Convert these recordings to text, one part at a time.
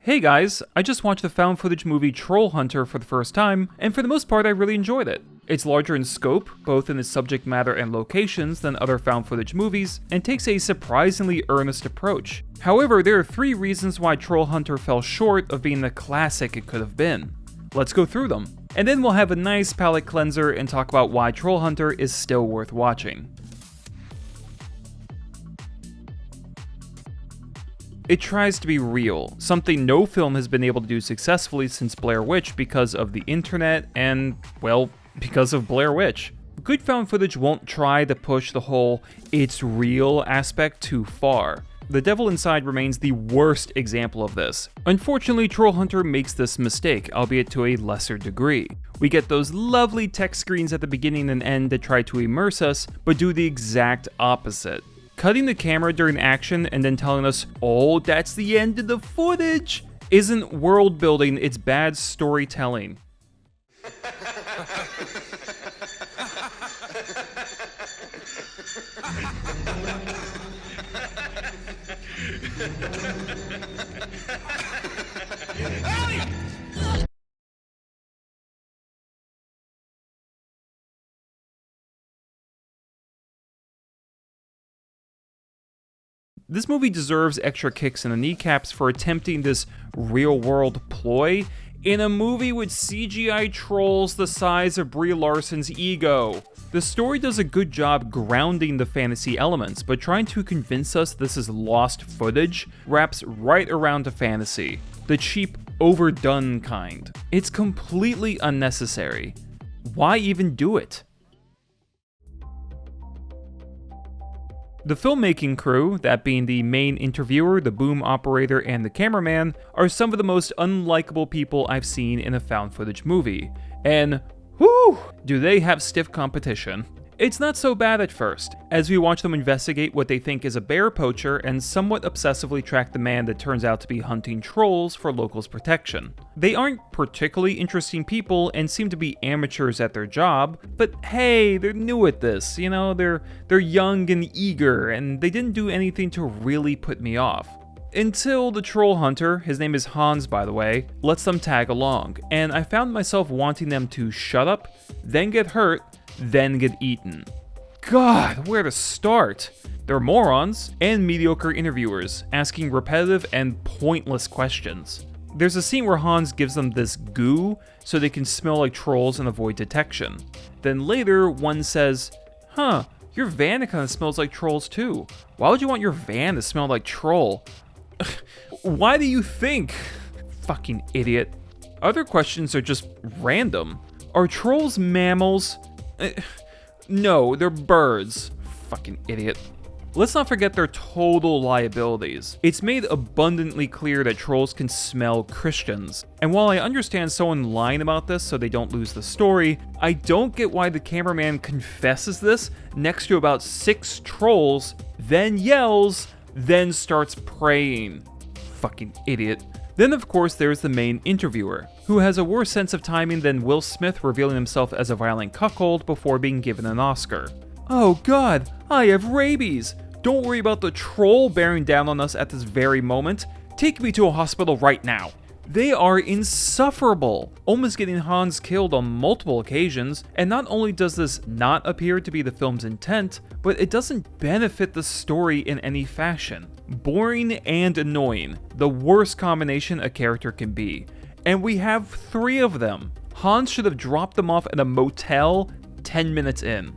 Hey guys, I just watched the found footage movie Trollhunter for the first time, and for the most part I really enjoyed it. It's larger in scope, both in its subject matter and locations, than other found footage movies, and takes a surprisingly earnest approach. However, there are 3 reasons why Trollhunter fell short of being the classic it could have been. Let's go through them, and then we'll have a nice palate cleanser and talk about why Trollhunter is still worth watching. It tries to be real, something no film has been able to do successfully since Blair Witch because of the internet and, well, because of Blair Witch. Good found footage won't try to push the whole "it's real" aspect too far. The Devil Inside remains the worst example of this. Unfortunately, Trollhunter makes this mistake, albeit to a lesser degree. We get those lovely text screens at the beginning and end that try to immerse us, but do the exact opposite. Cutting the camera during action and then telling us, "Oh, that's the end of the footage," isn't world building, it's bad storytelling. This movie deserves extra kicks in the kneecaps for attempting this real-world ploy in a movie with CGI trolls the size of Brie Larson's ego. The story does a good job grounding the fantasy elements, but trying to convince us this is lost footage wraps right around to fantasy. The cheap, overdone kind. It's completely unnecessary. Why even do it? The filmmaking crew, that being the main interviewer, the boom operator, and the cameraman, are some of the most unlikable people I've seen in a found footage movie. And, whew, do they have stiff competition. It's not so bad at first, as we watch them investigate what they think is a bear poacher and somewhat obsessively track the man that turns out to be hunting trolls for locals' protection. They aren't particularly interesting people and seem to be amateurs at their job, but hey, they're new at this, you know, they're young and eager, and they didn't do anything to really put me off. Until the troll hunter, his name is Hans by the way, lets them tag along, and I found myself wanting them to shut up, then get hurt, then get eaten. God, where to start? They're morons and mediocre interviewers, asking repetitive and pointless questions. There's a scene where Hans gives them this goo so they can smell like trolls and avoid detection. Then later, one says, "Huh, your van kinda smells like trolls too. Why would you want your van to smell like troll?" Why do you think? Fucking idiot. Other questions are just random. Are trolls mammals? No, they're birds. Fucking idiot. Let's not forget their total liabilities. It's made abundantly clear that trolls can smell Christians. And while I understand someone lying about this so they don't lose the story, I don't get why the cameraman confesses this next to about 6 trolls, then yells, then starts praying. Fucking idiot. Then of course there's the main interviewer, who has a worse sense of timing than Will Smith revealing himself as a violent cuckold before being given an Oscar. "Oh god, I have rabies! Don't worry about the troll bearing down on us at this very moment. Take me to a hospital right now." They are insufferable, almost getting Hans killed on multiple occasions, and not only does this not appear to be the film's intent, but it doesn't benefit the story in any fashion. Boring and annoying, the worst combination a character can be. And we have 3 of them. Hans should have dropped them off at a motel 10 minutes in.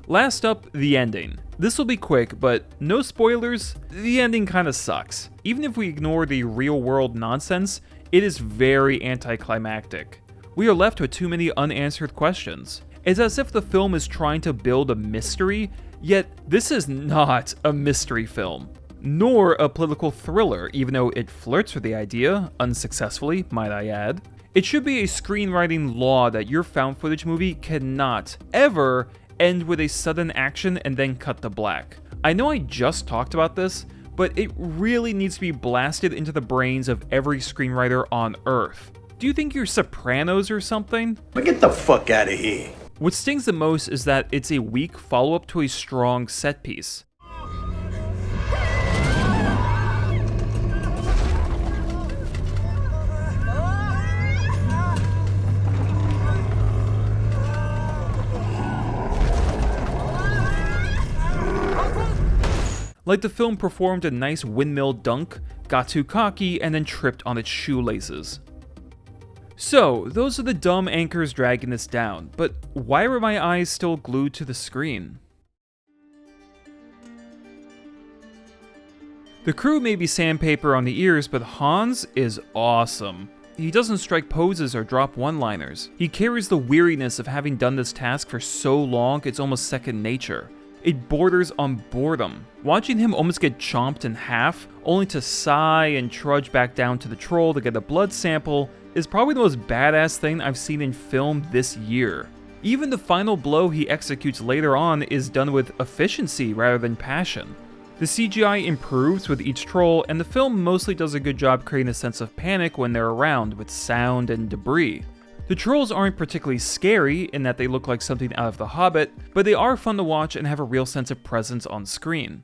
Last up, the ending. This will be quick, but no spoilers, the ending kinda sucks. Even if we ignore the real-world nonsense, it is very anticlimactic. We are left with too many unanswered questions. It's as if the film is trying to build a mystery, yet this is not a mystery film. Nor a political thriller, even though it flirts with the idea, unsuccessfully, might I add. It should be a screenwriting law that your found footage movie cannot, ever, end with a sudden action and then cut to black. I know I just talked about this, but it really needs to be blasted into the brains of every screenwriter on Earth. Do you think you're Sopranos or something? Get the fuck out of here. What stings the most is that it's a weak follow-up to a strong set piece. Like the film performed a nice windmill dunk, got too cocky, and then tripped on its shoelaces. So, those are the dumb anchors dragging this down, but why were my eyes still glued to the screen? The crew may be sandpaper on the ears, but Hans is awesome. He doesn't strike poses or drop one-liners. He carries the weariness of having done this task for so long it's almost second nature. It borders on boredom. Watching him almost get chomped in half, only to sigh and trudge back down to the troll to get a blood sample, is probably the most badass thing I've seen in film this year. Even the final blow he executes later on is done with efficiency rather than passion. The CGI improves with each troll, and the film mostly does a good job creating a sense of panic when they're around with sound and debris. The trolls aren't particularly scary in that they look like something out of The Hobbit, but they are fun to watch and have a real sense of presence on screen.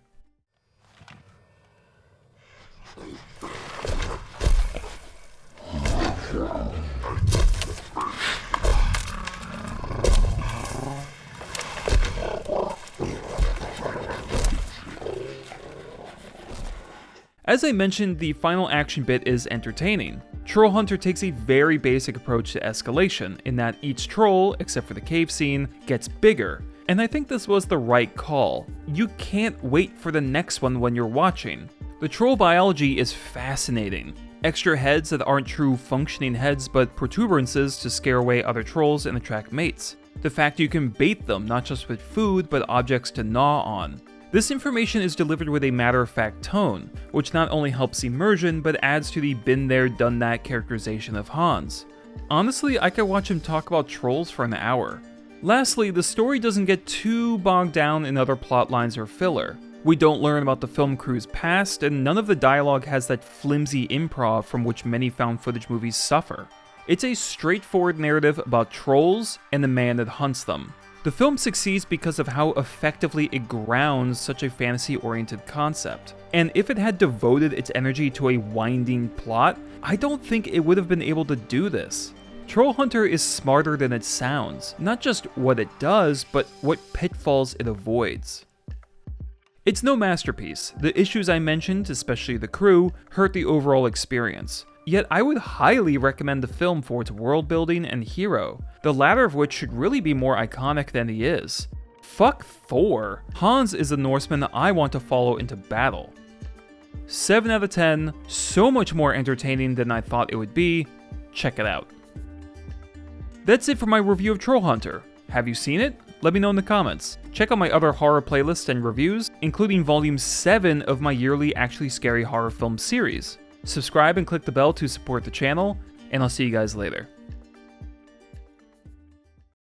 As I mentioned, the final action bit is entertaining. Trollhunter takes a very basic approach to escalation, in that each troll, except for the cave scene, gets bigger, and I think this was the right call. You can't wait for the next one when you're watching. The troll biology is fascinating. Extra heads that aren't true functioning heads but protuberances to scare away other trolls and attract mates. The fact you can bait them not just with food but objects to gnaw on. This information is delivered with a matter-of-fact tone, which not only helps immersion, but adds to the been-there-done-that characterization of Hans. Honestly, I could watch him talk about trolls for an hour. Lastly, the story doesn't get too bogged down in other plot lines or filler. We don't learn about the film crew's past, and none of the dialogue has that flimsy improv from which many found footage movies suffer. It's a straightforward narrative about trolls and the man that hunts them. The film succeeds because of how effectively it grounds such a fantasy-oriented concept. And if it had devoted its energy to a winding plot, I don't think it would have been able to do this. Trollhunter is smarter than it sounds, not just what it does, but what pitfalls it avoids. It's no masterpiece. The issues I mentioned, especially the crew, hurt the overall experience. Yet I would highly recommend the film for its world building and hero, the latter of which should really be more iconic than he is. Fuck Thor! Hans is the Norseman I want to follow into battle. 7 out of 10, so much more entertaining than I thought it would be. Check it out. That's it for my review of Trollhunter. Have you seen it? Let me know in the comments. Check out my other horror playlists and reviews, including volume 7 of my yearly Actually Scary horror film series. Subscribe and click the bell to support the channel, and I'll see you guys later.